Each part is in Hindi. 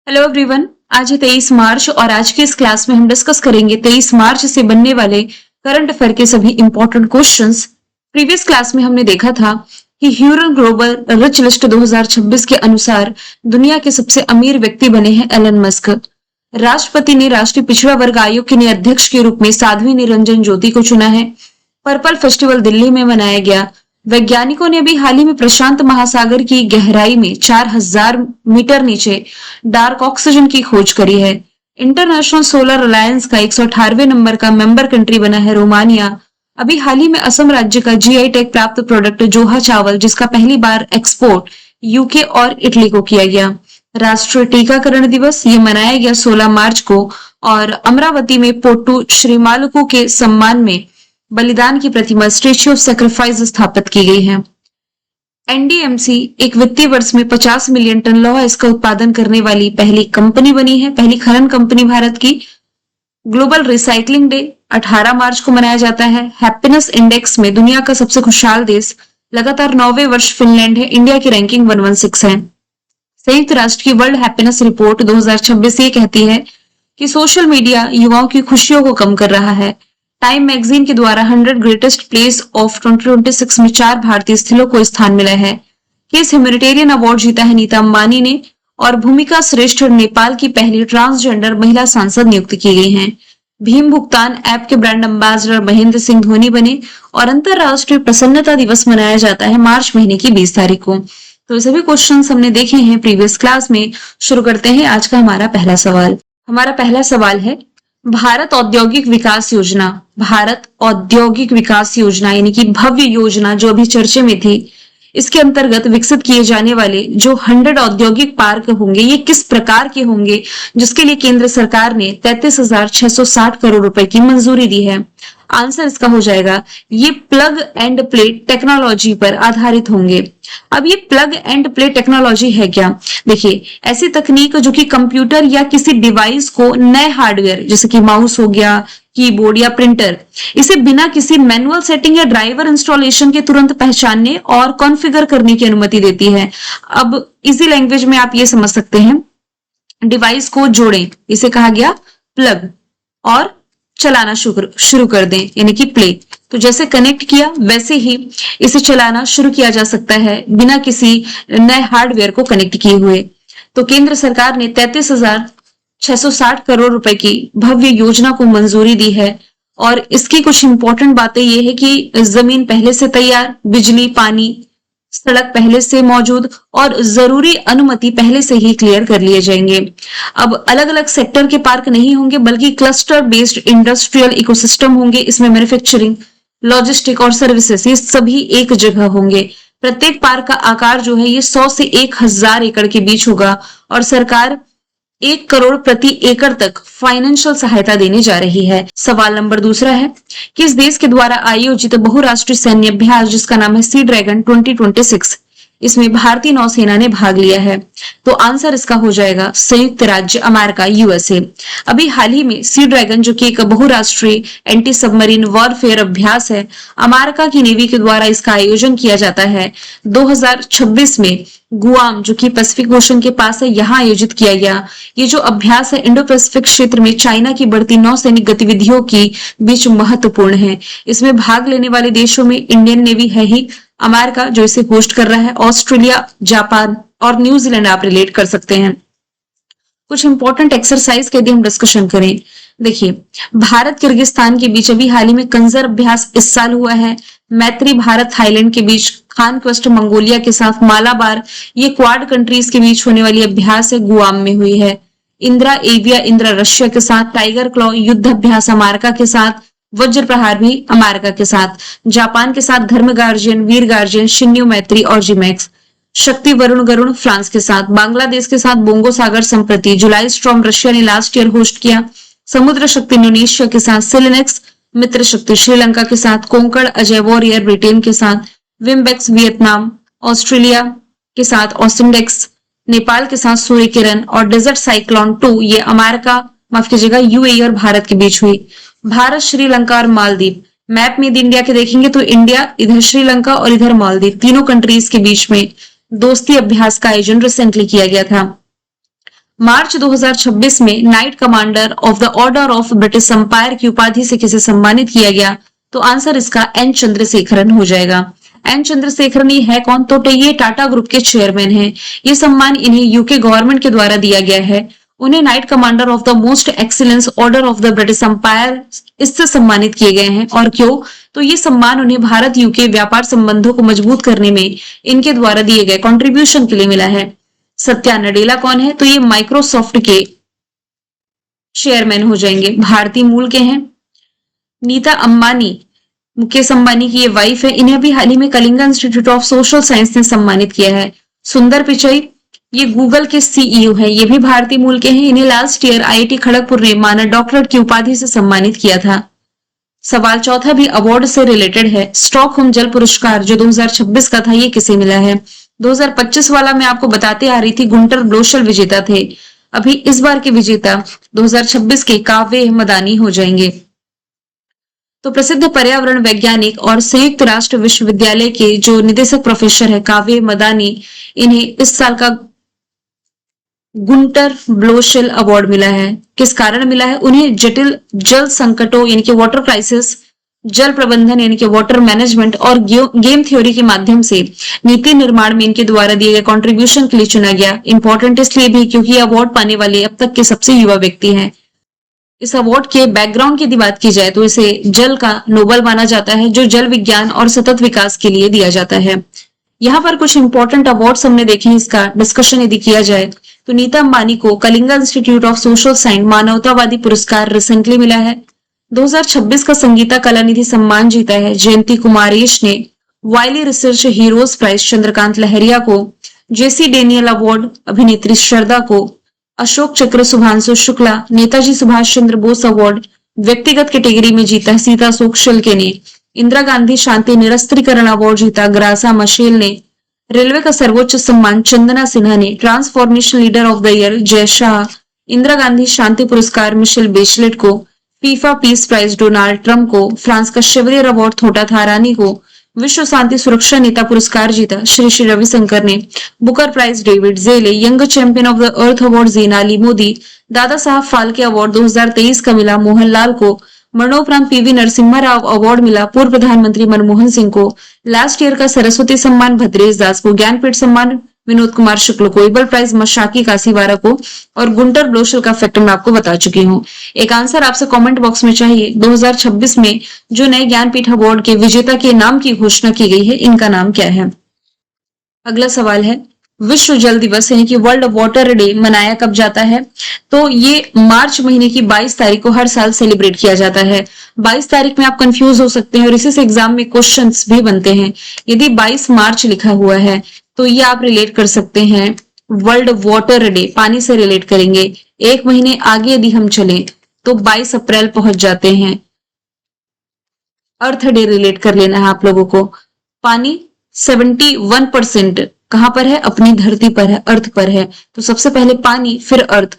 Hello everyone. आज है 23 मार्च और आज की इस क्लास में हम डिस्कस करेंगे 23 मार्च से बनने वाले करंट अफेयर के सभी इंपॉर्टेंट क्वेश्चंस। प्रीवियस क्लास में हमने देखा था कि ह्यूरल ग्लोबल रिच लिस्ट 2026 के अनुसार दुनिया के सबसे अमीर व्यक्ति बने हैं एलन मस्क। राष्ट्रपति ने राष्ट्रीय पिछड़ा वर्ग आयोग के नए अध्यक्ष के रूप में साध्वी निरंजन ज्योति को चुना है। पर्पल फेस्टिवल दिल्ली में मनाया गया। वैज्ञानिकों ने अभी हाल ही में प्रशांत महासागर की गहराई में 4000 मीटर नीचे डार्क ऑक्सीजन की खोज करी है। इंटरनेशनल सोलर अलायंस का 118वें नंबर का मेंबर कंट्री बना है रोमानिया। अभी हाल ही में असम राज्य का जीआई टैग प्राप्त प्रोडक्ट जोहा चावल, जिसका पहली बार एक्सपोर्ट यूके और इटली को किया गया। राष्ट्रीय टीकाकरण दिवस ये मनाया गया 16 मार्च को और अमरावती में पोट्टू श्रीमालुकु के सम्मान में बलिदान की प्रतिमा स्टेच्यू ऑफ सैक्रिफाइस स्थापित की गई है। एनडीएमसी एक वित्तीय वर्ष में 50 मिलियन टन लौह इसका उत्पादन करने वाली पहली कंपनी बनी है, पहली खनन कंपनी भारत की। ग्लोबल रिसाइकलिंग डे 18 मार्च को मनाया जाता है। हैप्पीनेस इंडेक्स में दुनिया का सबसे खुशहाल देश लगातार 9वें वर्ष फिनलैंड है। इंडिया की रैंकिंग 116 है। संयुक्त राष्ट्र की वर्ल्ड हैप्पीनेस रिपोर्ट 2026 ये कहती है कि सोशल मीडिया युवाओं की खुशियों को कम कर रहा है। टाइम मैगजीन के द्वारा 100 ग्रेटेस्ट प्लेस ऑफ 2026 में 4 भारतीय स्थलों को स्थान मिला है। किस ह्यूमैनिटेरियन अवार्ड जीता है नीता अंबानी ने और भूमिका श्रेष्ठ नेपाल की पहली ट्रांसजेंडर महिला सांसद नियुक्त की गई हैं। भीम भुगतान ऐप के ब्रांड एम्बेसडर महेंद्र सिंह धोनी बने और अंतरराष्ट्रीय प्रसन्नता दिवस मनाया जाता है मार्च महीने की 20 तारीख को। तो सभी क्वेश्चंस हमने देखे हैं प्रीवियस क्लास में। शुरू करते हैं आज का हमारा पहला सवाल। हमारा पहला सवाल है भारत औद्योगिक विकास योजना। भारत औद्योगिक विकास योजना यानी कि भव्य योजना जो अभी चर्चे में थी, इसके अंतर्गत विकसित किए जाने वाले जो 100 औद्योगिक पार्क होंगे ये किस प्रकार के होंगे, जिसके लिए केंद्र सरकार ने 33,660 करोड़ रुपए की मंजूरी दी है। आंसर इसका हो जाएगा ये प्लग एंड प्ले टेक्नोलॉजी पर आधारित होंगे। अब ये प्लग एंड प्ले टेक्नोलॉजी है क्या? देखिए, ऐसी तकनीक जो कि कंप्यूटर या किसी डिवाइस को नए हार्डवेयर जैसे कि माउस हो गया, कीबोर्ड या प्रिंटर, इसे बिना किसी मैनुअल सेटिंग या ड्राइवर इंस्टॉलेशन के तुरंत पहचानने और कॉन्फ़िगर करने की अनुमति देती है। अब इजी लैंग्वेज में आप ये समझ सकते हैं, डिवाइस को जोड़ें, इसे कहा गया प्लग, और चलाना शुरू कर दें यानी कि प्ले। तो जैसे कनेक्ट किया वैसे ही इसे चलाना शुरू किया जा सकता है बिना किसी नए हार्डवेयर को कनेक्ट किए हुए। तो केंद्र सरकार ने 33,660 करोड़ रुपए की भव्य योजना को मंजूरी दी है और इसकी कुछ इंपॉर्टेंट बातें ये है कि जमीन पहले से तैयार, बिजली, पानी, सड़क पहले से मौजूद और जरूरी अनुमति पहले से ही क्लियर कर लिए जाएंगे। अब अलग अलग सेक्टर के पार्क नहीं होंगे बल्कि क्लस्टर बेस्ड इंडस्ट्रियल इकोसिस्टम होंगे। इसमें मैन्युफैक्चरिंग, लॉजिस्टिक और सर्विसेज ये सभी एक जगह होंगे। प्रत्येक पार्क का आकार जो है ये 100 से 1000 एकड़ के बीच होगा और सरकार 1 करोड़ प्रति एकड़ तक फाइनेंशियल सहायता देने जा रही है। सवाल नंबर दूसरा है, किस देश के द्वारा आयोजित बहुराष्ट्रीय सैन्य अभ्यास जिसका नाम है सी ड्रैगन 2026, इसमें भारतीय नौसेना ने भाग लिया है? तो आंसर इसका हो जाएगा संयुक्त राज्य अमेरिका, यूएसए। अभी हाल ही में सी ड्रैगन जो कि एक बहुराष्ट्रीय एंटी सबमरीन वॉरफेयर अभ्यास है, अमेरिका की नेवी के द्वारा इसका आयोजन किया जाता है। 2026 में गुआम जो कि पैसिफिक ओशन के पास है, यहाँ आयोजित किया गया। ये जो अभ्यास है इंडो पैसिफिक क्षेत्र में चाइना की बढ़ती नौसैनिक गतिविधियों की बीच महत्वपूर्ण है। इसमें भाग लेने वाले देशों में इंडियन नेवी है ही, अमेरिका जो इसे होस्ट कर रहा है, ऑस्ट्रेलिया, जापान और न्यूजीलैंड आप रिलेट कर सकते हैं। कुछ इंपॉर्टेंट एक्सरसाइज के यदि हम डिस्कशन करें, देखिए भारत किर्गिस्तान के बीच अभी हाल ही में कंजर अभ्यास इस साल हुआ है। मैत्री भारत थाईलैंड के बीच, खान क्वेस्ट मंगोलिया के साथ मालाबार, ये क्वाड कंट्रीज के बीच होने वाली अभ्यास है गुआम में हुई है। इंदिरा एविया इंदिरा रशिया के साथ, टाइगर क्लॉ युद्ध अभ्यास अमेरिका के साथ, वज्र प्रहार भी अमेरिका के साथ, जापान के साथ धर्म गार्जियन, वीर गार्जियन, शिन्यू मैत्री और जिमैक्स, शक्ति वरुण गरुण फ्रांस के साथ, बांग्लादेश के साथ बोंगो सागर संप्रति, जुलाई स्टॉर्म रशिया ने लास्ट ईयर होस्ट किया, समुद्र शक्ति इंडोनेशिया के साथ, सिलेनेक्स मित्र शक्ति श्रीलंका के साथ, कोंकण अजय वॉरियर ब्रिटेन के साथ, विम्बेक्स वियतनाम, ऑस्ट्रेलिया के साथ, ऑस्टिंडेक्स नेपाल के साथ, सूर्य किरण और डेजर्ट साइक्लोन 2 ये अमेरिका, माफ कीजिएगा, यूएई और भारत के बीच हुई। भारत, श्रीलंका और मालदीव, मैप में यदि इंडिया के देखेंगे तो इंडिया इधर श्रीलंका और इधर मालदीव, तीनों कंट्रीज के बीच में दोस्ती अभ्यास का आयोजन रिसेंटली किया गया था। मार्च 2026 में Knight Commander of the Order of British Empire की उपाधि से किसे सम्मानित किया गया? तो आंसर इसका एन चंद्रशेखरन हो जाएगा। एन चंद्रशेखरन ये है कौन? तो ये टाटा ग्रुप के चेयरमैन हैं। ये सम्मान इन्हें यूके गवर्नमेंट के द्वारा दिया गया है। उन्हें Knight Commander of the Most Excellence Order of the British Empire इससे सम्मानित किए गए हैं। और क्यों? तो ये सम्मान उन्हें भारत यूके व्यापार संबंधों को मजबूत करने में इनके द्वारा दिए गए कंट्रीब्यूशन के लिए मिला है। सत्या नडेला कौन है? तो ये माइक्रोसॉफ्ट के चेयरमैन हो जाएंगे, भारतीय मूल के हैं। नीता अंबानी, मुकेश अंबानी की ये वाइफ है। इन्हें भी हाल ही में Kalinga institute of social science ने सम्मानित किया है। सुंदर पिचई, ये गूगल के सीईओ हैं, ये भी भारतीय मूल के हैं। इन्हें लास्ट ईयर आईआईटी खड़गपुर ने मानद डॉक्टरेट की उपाधि से सम्मानित किया था। सवाल चौथा भी अवार्ड से रिलेटेड है। स्टॉकहोम जल पुरस्कार जो 2026 का था, ये किसे मिला है? 2025 वाला मैं आपको बताते आ रही थी, गुंटर ब्लोशल विजेता थे। अभी इस बार के विजेता 2026 के काव्य मदानी हो जाएंगे। तो प्रसिद्ध पर्यावरण वैज्ञानिक और संयुक्त राष्ट्र विश्वविद्यालय के जो निदेशक प्रोफेसर है काव्य मदानी, इन्हें इस साल का गुंटर ब्लोशेल अवार्ड मिला है। किस कारण मिला है? उन्हें जटिल जल संकटों यानी कि वाटर क्राइसिस, जल प्रबंधन यानी कि वाटर मैनेजमेंट और गेम थ्योरी के माध्यम से नीति निर्माण में इनके द्वारा दिए गए कंट्रीब्यूशन के लिए चुना गया। इंपॉर्टेंट इसलिए भी क्योंकि अवार्ड पाने वाले अब तक के सबसे युवा व्यक्ति हैं। इस अवार्ड के बैकग्राउंड की यदि बात की जाए तो इसे जल का नोबेल माना जाता है, जो जल विज्ञान और सतत विकास के लिए दिया जाता है। यहाँ पर कुछ इंपॉर्टेंट अवार्ड्स हमने देखे हैं, इसका डिस्कशन यदि किया जाए तो नीता अंबानी को Kalinga institute of social science मानवतावादी पुरस्कार रिसेंटली मिला है। 2026 का संगीता कलानिधि सम्मान जीता है जयंती कुमारेश ने। वाइली रिसर्च हीरोज प्राइज चंद्रकांत लहरिया को। जेसी डेनियल अवार्ड अभिनेत्री श्रद्धा को। अशोक चक्र शुभांशु शुक्ला। नेताजी सुभाष चंद्र बोस अवार्ड व्यक्तिगत कैटेगरी में जीता है सीता अशोक शिल्के ने। इंदिरा गांधी शांति निरस्त्रीकरण अवार्ड जीता ग्रासा मशेल ने। रेलवे का सर्वोच्च सम्मान चंदना सिन्हा ने। Transformation leader of the year Jay Shah. Indira Gandhi शांति पुरस्कार मिशेल बेचलेट को। FIFA peace prize Donald Trump को। फ्रांस का शेवरियर अवार्ड थोटा थारानी को। विश्व शांति सुरक्षा नेता पुरस्कार जीता श्री श्री रविशंकर ने। Booker prize David Szalay. Young champion of the earth award Jinali Modi. Dada Saheb Phalke award 2023 का मिला मोहनलाल को। मरणोपरांत पीवी नरसिम्हा राव अवार्ड मिला पूर्व प्रधानमंत्री मनमोहन सिंह को। लास्ट ईयर का सरस्वती सम्मान भद्रेश दास को। ज्ञानपीठ सम्मान विनोद कुमार शुक्ल को। इबल प्राइज मशाकी कासीवारा को। और गुंटर ब्लोशल का फैक्टर मैं आपको बता चुकी हूँ। एक आंसर आपसे कमेंट बॉक्स में चाहिए। 2026 में जो नए ज्ञानपीठ अवार्ड के विजेता के नाम की घोषणा की गई है, इनका नाम क्या है? अगला सवाल है, विश्व जल दिवस यानी कि वर्ल्ड वाटर डे मनाया कब जाता है? तो ये मार्च महीने की 22 तारीख को हर साल सेलिब्रेट किया जाता है। 22 तारीख में आप कंफ्यूज हो सकते हैं और इसी से एग्जाम में क्वेश्चंस भी बनते हैं। यदि 22 मार्च लिखा हुआ है तो ये आप रिलेट कर सकते हैं वर्ल्ड वाटर डे, पानी से रिलेट करेंगे। एक महीने आगे यदि हम चले तो 22 अप्रैल पहुंच जाते हैं। अर्थ डे रिलेट कर लेना है आप लोगों को। पानी 71% कहां पर है? अपनी धरती पर है, अर्थ पर है। तो सबसे पहले पानी, फिर अर्थ,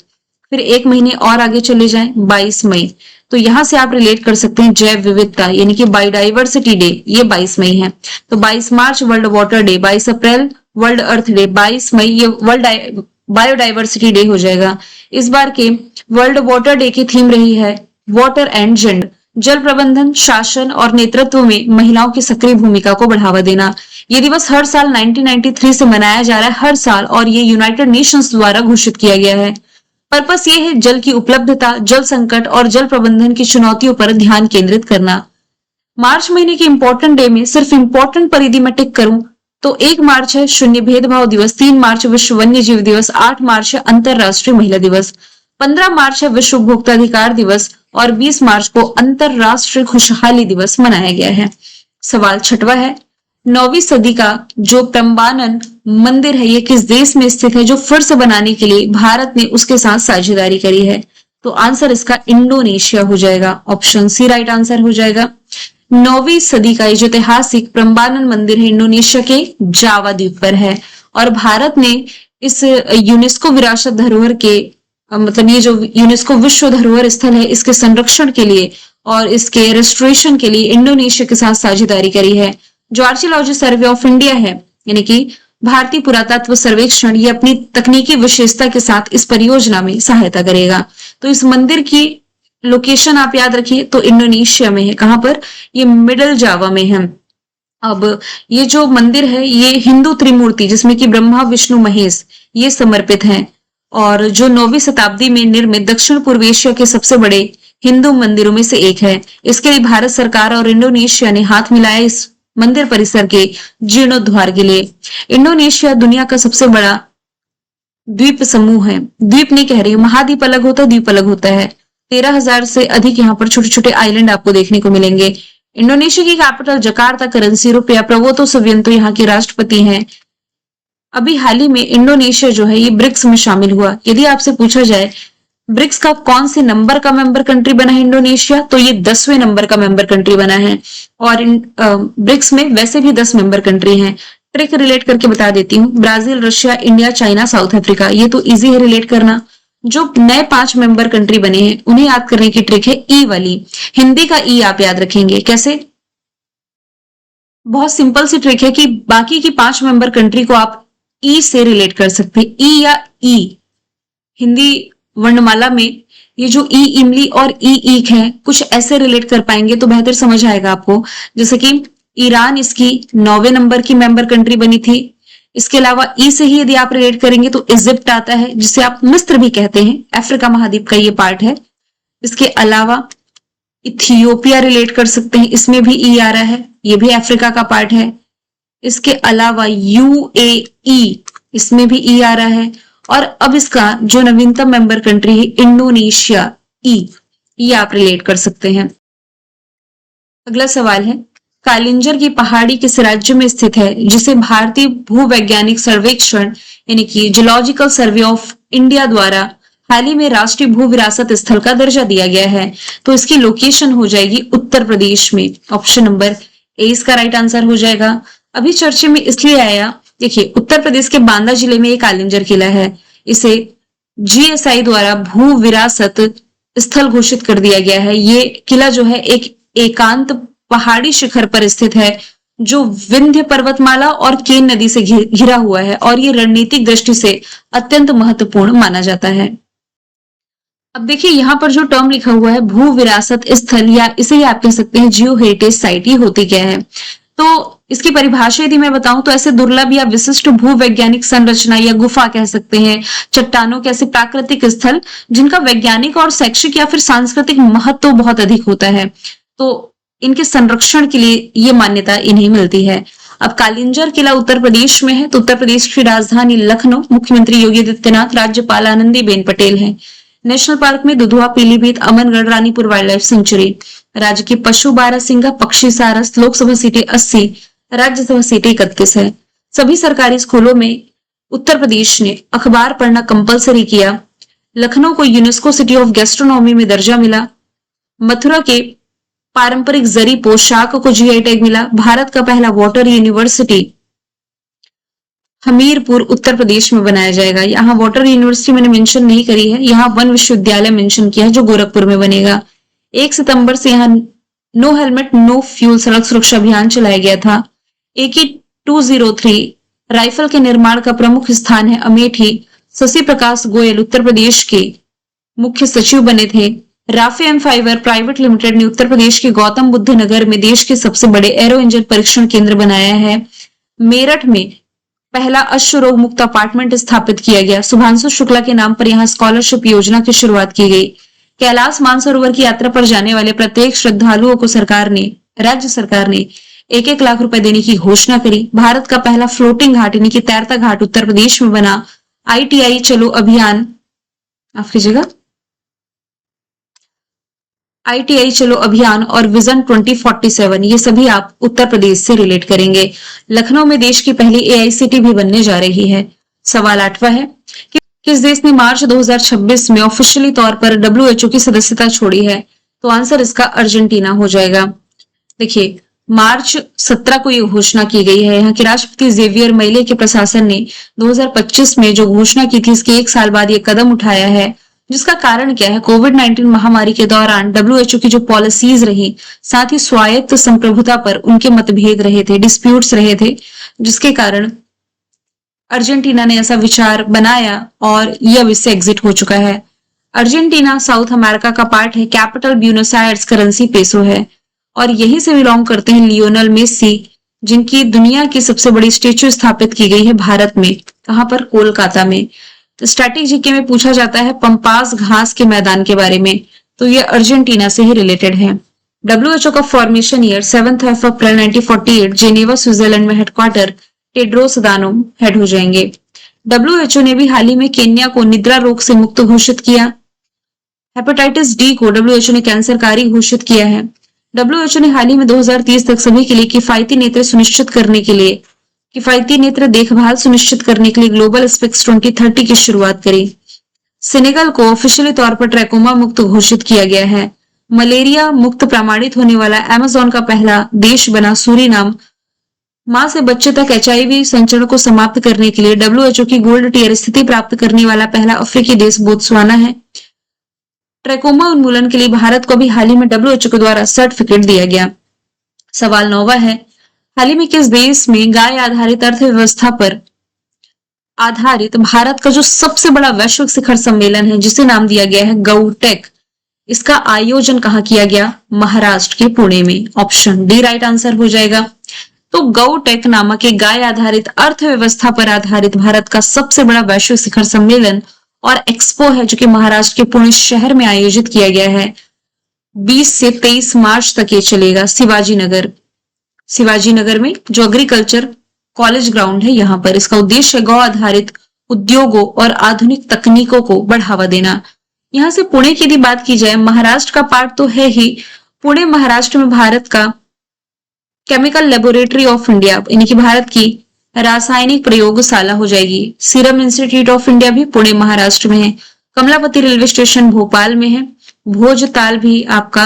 फिर एक महीने और आगे चले जाएं 22 मई। तो यहां से आप रिलेट कर सकते हैं जैव विविधता यानी कि बायोडाइवर्सिटी डे, ये 22 मई है। तो 22 मार्च वर्ल्ड वाटर डे, 22 अप्रैल वर्ल्ड अर्थ डे, 22 मई ये वर्ल्ड बायोडाइवर्सिटी डे हो जाएगा। इस बार के वर्ल्ड वाटर डे की थीम रही है वाटर एंड जेंडर, जल प्रबंधन, शासन और नेतृत्व में महिलाओं की सक्रिय भूमिका को बढ़ावा देना। ये दिवस हर साल 1993 से मनाया जा रहा है, हर साल, और ये यूनाइटेड नेशंस द्वारा घोषित किया गया है। पर्पस ये है जल की उपलब्धता, जल संकट और जल प्रबंधन की चुनौतियों पर ध्यान केंद्रित करना। मार्च महीने के इंपॉर्टेंट डे में सिर्फ इंपॉर्टेंट पर यदि मैं टिक करूं तो 1 मार्च है शून्य भेदभाव दिवस, 3 मार्च विश्व वन्य जीव दिवस, 8 मार्च है अंतरराष्ट्रीय महिला दिवस, 15 मार्च है विश्व उपभोक्ता अधिकार दिवस और 20 मार्च को अंतरराष्ट्रीय खुशहाली दिवस मनाया गया है। सवाल छठवां है, 9वीं सदी का जो प्रम्बानन मंदिर है ये किस देश में स्थित है, जो फिर से बनाने के लिए भारत ने उसके साथ साझेदारी करी है? तो आंसर इसका इंडोनेशिया हो जाएगा। ऑप्शन सी राइट आंसर हो जाएगा। 9वीं सदी का जो ऐतिहासिक प्रम्बानन मंदिर है इंडोनेशिया के जावा द्वीप पर है और भारत ने इस यूनेस्को विरासत धरोहर के मतलब ये जो यूनेस्को विश्व धरोहर स्थल है इसके संरक्षण के लिए और इसके रेस्टोरेशन के लिए इंडोनेशिया के साथ साझेदारी करी है। जो आर्कियोलॉजी सर्वे ऑफ इंडिया है यानी कि भारतीय पुरातत्व सर्वेक्षण ये अपनी तकनीकी विशेषता के साथ इस परियोजना में सहायता करेगा। तो इस मंदिर की लोकेशन आप याद रखिए, तो इंडोनेशिया में है। कहां पर? ये मिडल जावा में है। अब ये जो मंदिर है ये हिंदू त्रिमूर्ति जिसमें कि ब्रह्मा विष्णु महेश ये समर्पित हैं, और जो 9वीं शताब्दी में निर्मित दक्षिण पूर्व एशिया के सबसे बड़े हिंदू मंदिरों में से एक है। इसके लिए भारत सरकार और इंडोनेशिया ने हाथ मिलाया इस मंदिर परिसर के जीर्णोद्धार के लिए। इंडोनेशिया दुनिया का सबसे बड़ा द्वीप समूह है। द्वीप नहीं कह रही, महाद्वीप अलग होता है, द्वीप अलग होता है। 13,000 से अधिक यहाँ पर छोटे छोटे आइलैंड आपको देखने को मिलेंगे। इंडोनेशिया की कैपिटल जकार्ता, करेंसी रुपया, प्रबोतो सुबियांतो यहाँ के राष्ट्रपति हैं। अभी हाल ही में इंडोनेशिया जो है ये ब्रिक्स में शामिल हुआ। यदि आपसे पूछा जाए ब्रिक्स का कौन से नंबर का मेंबर कंट्री बना है इंडोनेशिया, तो ये 10वें नंबर का मेंबर कंट्री बना है। और ब्रिक्स में वैसे भी 10 मेंबर कंट्री हैं। ट्रिक रिलेट करके बता देती हूँ, Brazil, Russia, India, China, south Africa, ये तो इजी है रिलेट करना। जो नए 5 मेंबर कंट्री बने हैं उन्हें याद करने की ट्रिक है ई वाली। हिंदी का ई आप याद रखेंगे। कैसे? बहुत सिंपल सी ट्रिक है कि बाकी की 5 मेंबर कंट्री को आप ई से रिलेट कर सकते हैं। ई या ई, हिंदी वर्णमाला में ये जो ई इमली और ई ईक है, कुछ ऐसे रिलेट कर पाएंगे तो बेहतर समझ आएगा आपको। जैसे कि ईरान इसकी 9वें नंबर की मेंबर कंट्री बनी थी। इसके अलावा ई से ही यदि आप रिलेट करेंगे तो इजिप्ट आता है, जिसे आप मिस्र भी कहते हैं, अफ्रीका महाद्वीप का ये पार्ट है। इसके अलावा इथियोपिया रिलेट कर सकते हैं, इसमें भी ई आ रहा है, ये भी अफ्रीका का पार्ट है। इसके अलावा यूएई, इसमें भी ई आ रहा है। और अब इसका जो नवीनतम मेंबर कंट्री है इंडोनेशिया, ई, ये आप रिलेट कर सकते हैं। अगला सवाल है, कालिंजर की पहाड़ी किस राज्य में स्थित है जिसे भारतीय भूवैज्ञानिक सर्वेक्षण यानी कि जियोलॉजिकल सर्वे ऑफ इंडिया द्वारा हाल ही में राष्ट्रीय भू विरासत स्थल का दर्जा दिया गया है? तो इसकी लोकेशन हो जाएगी उत्तर प्रदेश में। ऑप्शन नंबर ए इसका राइट आंसर हो जाएगा। अभी चर्चे में इसलिए आया, देखिए उत्तर प्रदेश के बांदा जिले में एक कालिंजर किला है। इसे जीएसआई द्वारा भू विरासत स्थल घोषित कर दिया गया है। ये किला जो है एक एकांत पहाड़ी शिखर पर स्थित है जो विंध्य पर्वतमाला और केन नदी से घिरा हुआ है, और ये रणनीतिक दृष्टि से अत्यंत महत्वपूर्ण माना जाता है। अब देखिए यहाँ पर जो टर्म लिखा हुआ है भू विरासत स्थल, या इसे ही आप कह सकते हैं जियो हेरिटेज साइट, ये होती क्या है? तो इसकी परिभाषा यदि मैं बताऊं तो ऐसे दुर्लभ या विशिष्ट भूवैज्ञानिक संरचना या गुफा कह सकते हैं, चट्टानों के ऐसे प्राकृतिक स्थल जिनका वैज्ञानिक और शैक्षिक या फिर सांस्कृतिक महत्व बहुत अधिक होता है, तो इनके संरक्षण के लिए ये मान्यता इन्हें मिलती है। अब कालिंजर किला उत्तर प्रदेश में है, तो उत्तर प्रदेश की राजधानी लखनऊ, मुख्यमंत्री योगी आदित्यनाथ, राज्यपाल आनंदीबेन पटेल हैं। नेशनल पार्क में Dudhwa, Pilibhit, Amangarh, Ranipur wild life sanctuary. राज्य की पशु बारहसिंगा, पक्षी सारस। लोकसभा सीटें 80, राज्यसभा सीटें 31 है। सभी सरकारी स्कूलों में उत्तर प्रदेश ने अखबार पढ़ना कंपलसरी किया। लखनऊ को यूनेस्को सिटी ऑफ गैस्ट्रोनॉमी में दर्जा मिला। मथुरा के पारंपरिक जरी पोशाक को जीआई टैग मिला। भारत का पहला वाटर यूनिवर्सिटी हमीरपुर उत्तर प्रदेश में बनाया जाएगा। यहाँ वाटर यूनिवर्सिटी मैंने मेंशन नहीं करी है, यहाँ वन विश्वविद्यालय मेंशन किया है जो गोरखपुर में बनेगा। 1 सितंबर से यहाँ नो हेलमेट नो फ्यूल सड़क सुरक्षा अभियान चलाया गया था। AK 203 राइफल के निर्माण का प्रमुख स्थान है अमेठी। शशि प्रकाश गोयल उत्तर प्रदेश के मुख्य सचिव बने थे। राफे एम फाइबर प्राइवेट लिमिटेड ने उत्तर प्रदेश के गौतम बुद्ध नगर में देश के सबसे बड़े एरो इंजन परीक्षण केंद्र बनाया है। मेरठ में पहला अश्व रोग मुक्त अपार्टमेंट स्थापित किया गया। शुभांशु शुक्ला के नाम पर यहाँ स्कॉलरशिप योजना की शुरुआत की गई। कैलाश मानसरोवर की यात्रा पर जाने वाले प्रत्येक श्रद्धालुओं को राज्य सरकार ने 1-1 लाख रुपए देने की घोषणा करी। भारत का पहला फ्लोटिंग घाट यानी कि तैरता घाट उत्तर प्रदेश में बना। ITI चलो अभियान, माफ कीजिएगा, ITI चलो अभियान और विजन 2047 ये सभी आप उत्तर प्रदेश से रिलेट करेंगे। लखनऊ में देश की पहली AICT भी बनने जा रही है। सवाल 8वां है कि किस देश ने मार्च 2026 में ऑफिशियली तौर पर WHO की सदस्यता छोड़ी है? तो आंसर इसका अर्जेंटीना हो जाएगा। देखिए मार्च 17 को ये घोषणा की गई है। यहाँ के राष्ट्रपति जेवियर मेले के प्रशासन ने 2025 में जो घोषणा की थी, इसके 1 साल बाद ये कदम उठाया है। जिसका कारण क्या है? कोविड-19 महामारी के दौरान WHO की जो पॉलिसीज रही, साथ ही स्वायत्त संप्रभुता पर उनके मतभेद रहे थे, डिस्प्यूट्स रहे थे, जिसके कारण अर्जेंटीना ने ऐसा विचार बनाया और ये अब इससे एग्जिट हो चुका है। अर्जेंटीना साउथ अमेरिका का पार्ट है, capital Buenos Aires, currency peso है और यहीं से बिलोंग करते हैं लियोनेल मेसी, जिनकी दुनिया की सबसे बड़ी स्टेच्यू स्थापित की गई है भारत में। कहां पर? कोलकाता में। तो स्टैटिक जीके में पूछा जाता है पंपास घास के मैदान के बारे में, तो ये अर्जेंटीना से ही रिलेटेड है। डब्ल्यूएचओ का फॉर्मेशन ईयर 7 अप्रैल 1948, जेनेवा स्विट्जरलैंड में हेडक्वार्टर, टेड्रोस अधानोम हेड हो जाएंगे। डब्ल्यूएचओ ने भी हाल ही में केन्या को निद्रा रोग से मुक्त घोषित किया। हेपेटाइटिस डी को डब्ल्यूएचओ ने कैंसरकारी घोषित किया है। डब्ल्यूएचओ ने हाल ही में 2030 तक सभी के लिए किफायती नेत्र सुनिश्चित करने के लिए किफायती नेत्र देखभाल सुनिश्चित करने के लिए ग्लोबल स्पेक्स 2030 की शुरुआत करी। सेनेगल को ऑफिशियली तौर पर ट्रैकोमा मुक्त घोषित किया गया है। मलेरिया मुक्त प्रमाणित होने वाला अमेज़न का पहला देश बना सूरीनाम। मां से बच्चे तक एचआईवी संचरण को समाप्त करने के लिए डब्ल्यूएचओ की गोल्ड टियर स्थिति प्राप्त करने वाला पहला अफ्रीकी देश बोत्सवाना है। ट्रैकोमा उन्मूलन के लिए भारत को भी हाल ही में डब्ल्यूएचओ के द्वारा सर्टिफिकेट दिया गया। सवाल 9वां है, हाल ही में किस देश में गाय आधारित अर्थव्यवस्था पर आधारित भारत का जो सबसे बड़ा वैश्विक शिखर सम्मेलन है, जिसे नाम दिया गया है गौटेक, इसका आयोजन कहाँ किया गया? महाराष्ट्र के पुणे में। ऑप्शन डी राइट आंसर हो जाएगा। तो गौटेक नामक एक गाय आधारित अर्थव्यवस्था पर आधारित भारत का सबसे बड़ा वैश्विक शिखर सम्मेलन और एक्सपो है, जो कि महाराष्ट्र के पुणे शहर में आयोजित किया गया है। 20 से 23 मार्च तक ये चलेगा। शिवाजी नगर में जो एग्रीकल्चर कॉलेज ग्राउंड है, यहाँ पर इसका उद्देश्य गौ आधारित उद्योगों और आधुनिक तकनीकों को बढ़ावा देना। यहाँ से पुणे की यदि बात की जाए, महाराष्ट्र का पार्ट तो है ही। पुणे महाराष्ट्र में भारत का केमिकल लेबोरेटरी ऑफ इंडिया, यानी कि भारत की रासायनिक प्रयोगशाला हो जाएगी। सीरम इंस्टीट्यूट ऑफ इंडिया भी पुणे महाराष्ट्र में है। कमलापति रेलवे स्टेशन भोपाल में है। भोजताल भी आपका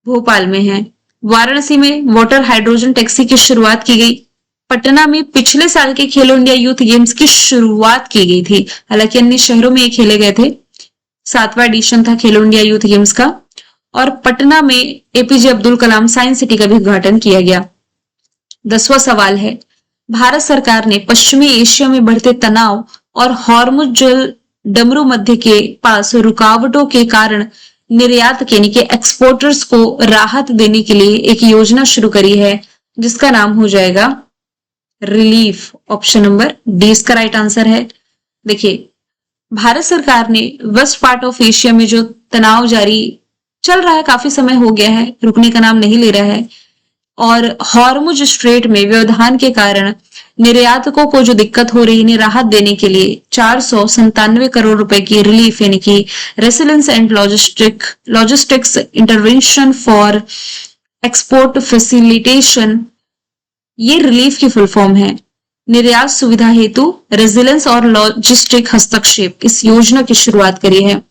भोपाल में है। वाराणसी में वाटर हाइड्रोजन टैक्सी की शुरुआत की गई। पटना में पिछले साल के खेलो इंडिया यूथ गेम्स की शुरुआत की गई थी, हालांकि अन्य शहरों में ये खेले गए थे। 7वां एडिशन था खेलो इंडिया यूथ गेम्स का। और पटना में APJ Abdul Kalam science city का भी उद्घाटन किया गया। 10वां सवाल है, भारत सरकार ने पश्चिमी एशिया में बढ़ते तनाव और हॉर्मुज जल डमरू मध्य के पास रुकावटों के कारण निर्यात के यानी कि एक्सपोर्टर्स को राहत देने के लिए एक योजना शुरू करी है, जिसका नाम हो जाएगा रिलीफ। ऑप्शन नंबर डी इसका राइट आंसर है। देखिए, भारत सरकार ने वेस्ट पार्ट ऑफ एशिया में जो तनाव जारी चल रहा है, काफी समय हो गया है, रुकने का नाम नहीं ले रहा है, और हॉर्मुज स्ट्रेट में व्यवधान के कारण निर्यातकों को जो दिक्कत हो रही है, राहत देने के लिए 497 करोड़ रुपए की रिलीफ यानी कि resilience and logistics intervention for export facilitation, ये रिलीफ की फुल फॉर्म है। निर्यात सुविधा हेतु रेजिलेंस और लॉजिस्टिक हस्तक्षेप, इस योजना की शुरुआत करी है।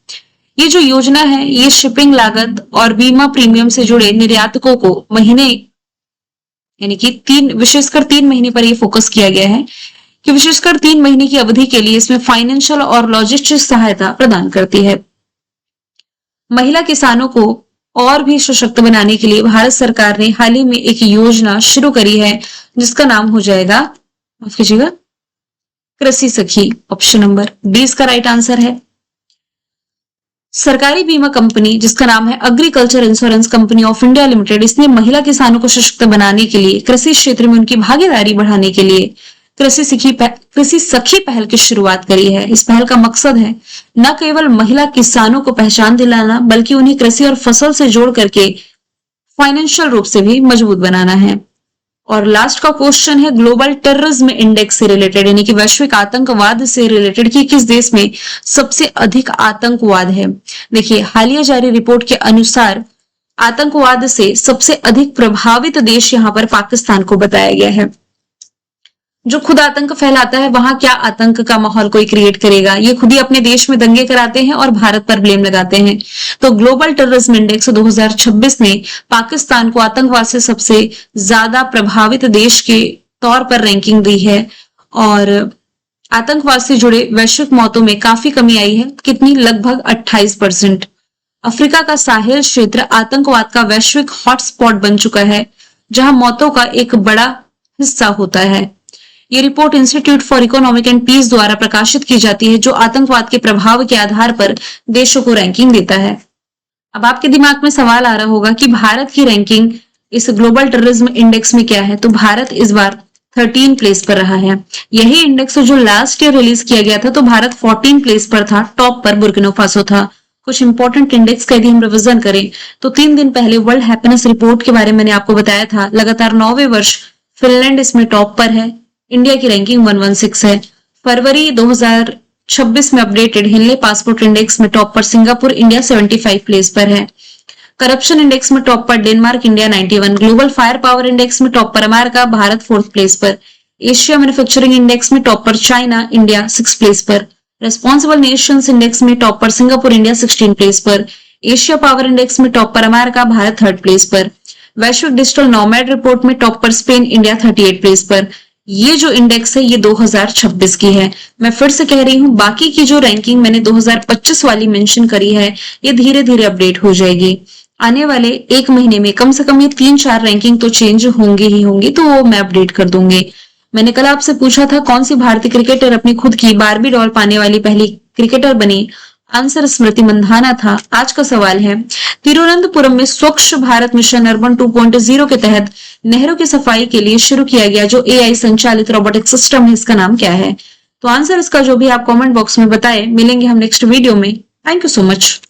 ये जो योजना है, ये शिपिंग लागत और बीमा प्रीमियम से जुड़े निर्यातकों को महीने यानी कि विशेषकर 3 महीने पर यह फोकस किया गया है कि विशेषकर 3 महीने की अवधि के लिए इसमें फाइनेंशियल और लॉजिस्टिक सहायता प्रदान करती है। महिला किसानों को और भी सशक्त बनाने के लिए भारत सरकार ने हाल ही में एक योजना शुरू करी है, जिसका नाम हो जाएगा, माफ कीजिएगा, कृषि सखी। ऑप्शन नंबर डी इसका राइट आंसर है। सरकारी बीमा कंपनी जिसका नाम है agriculture insurance company of India limited, इसने महिला किसानों को सशक्त बनाने के लिए, कृषि क्षेत्र में उनकी भागीदारी बढ़ाने के लिए कृषि सखी पहल की शुरुआत करी है। इस पहल का मकसद है न केवल महिला किसानों को पहचान दिलाना, बल्कि उन्हें कृषि और फसल से जोड़ करके फाइनेंशियल रूप से भी मजबूत बनाना है। और लास्ट का क्वेश्चन है ग्लोबल टेररिज्म इंडेक्स से रिलेटेड, यानी कि वैश्विक आतंकवाद से रिलेटेड कि किस देश में सबसे अधिक आतंकवाद है। देखिए, हालिया जारी रिपोर्ट के अनुसार आतंकवाद से सबसे अधिक प्रभावित देश यहाँ पर पाकिस्तान को बताया गया है। जो खुद आतंक फैलाता है, वहां क्या आतंक का माहौल कोई क्रिएट करेगा, ये खुद ही अपने देश में दंगे कराते हैं और भारत पर ब्लेम लगाते हैं। तो ग्लोबल टेररिज्म इंडेक्स 2026 ने पाकिस्तान को आतंकवाद से सबसे ज्यादा प्रभावित देश के तौर पर रैंकिंग दी है और आतंकवाद से जुड़े वैश्विक मौतों में काफी कमी आई है। कितनी? लगभग 28%। अफ्रीका का साहेल क्षेत्र आतंकवाद का वैश्विक हॉटस्पॉट बन चुका है, जहां मौतों का एक बड़ा हिस्सा होता है। ये report institute for economic and peace द्वारा प्रकाशित की जाती है, जो आतंकवाद के प्रभाव के आधार पर देशों को रैंकिंग देता है। अब आपके दिमाग में सवाल आ रहा होगा कि भारत की रैंकिंग इस ग्लोबल टेररिज्म इंडेक्स में क्या है। तो भारत इस बार 13 प्लेस पर रहा है। यही इंडेक्स जो लास्ट ईयर रिलीज किया गया था, तो भारत 14 प्लेस पर था, टॉप पर बुर्किना फासो था। कुछ इंपॉर्टेंट इंडेक्स का यदि हम रिवीजन करें तो 3 दिन पहले वर्ल्ड हैप्पीनेस रिपोर्ट के बारे में मैंने आपको बताया था। लगातार 9वें वर्ष फिनलैंड इसमें टॉप पर है। इंडिया की रैंकिंग 116 है। फरवरी 2026 में अपडेटेड हिनले पासपोर्ट इंडेक्स में टॉप पर सिंगापुर, इंडिया 75 प्लेस पर है। करप्शन इंडेक्स में टॉप पर Denmark, India 91। Global fire power index में टॉप पर अमेरिका, भारत 4th प्लेस पर। एशिया मैन्युफैक्चरिंग इंडेक्स में टॉप पर चाइना, इंडिया 6th प्लेस पर। रेस्पॉन्सिबल नेशंस इंडेक्स में टॉप पर सिंगापुर, इंडिया 16 प्लेस पर। एशिया पावर इंडेक्स में टॉप पर अमेरिका, भारत 3rd प्लेस पर। वैश्विक डिजिटल नोमैड रिपोर्ट में टॉप पर स्पेन, इंडिया 38 प्लेस पर। ये जो इंडेक्स है ये 2026 की है। मैं फिर से कह रही हूँ, बाकी की जो रैंकिंग मैंने 2025 वाली मेंशन करी है ये धीरे धीरे अपडेट हो जाएगी। आने वाले 1 महीने में कम से कम ये 3-4 रैंकिंग तो चेंज होंगे ही होंगी, तो वो मैं अपडेट कर दूंगी। मैंने कल आपसे पूछा था कौन सी भारतीय क्रिकेटर अपनी खुद की बारबी डॉल पाने वाली पहली क्रिकेटर बनी। आंसर स्मृति मंधाना था। आज का सवाल है, तिरुवनंतपुरम में स्वच्छ भारत मिशन अर्बन 2.0 के तहत नहरों की सफाई के लिए शुरू किया गया जो एआई संचालित रोबोटिक सिस्टम है, इसका नाम क्या है? तो आंसर इसका जो भी आप कमेंट बॉक्स में बताएं। मिलेंगे हम नेक्स्ट वीडियो में। Thank you so much.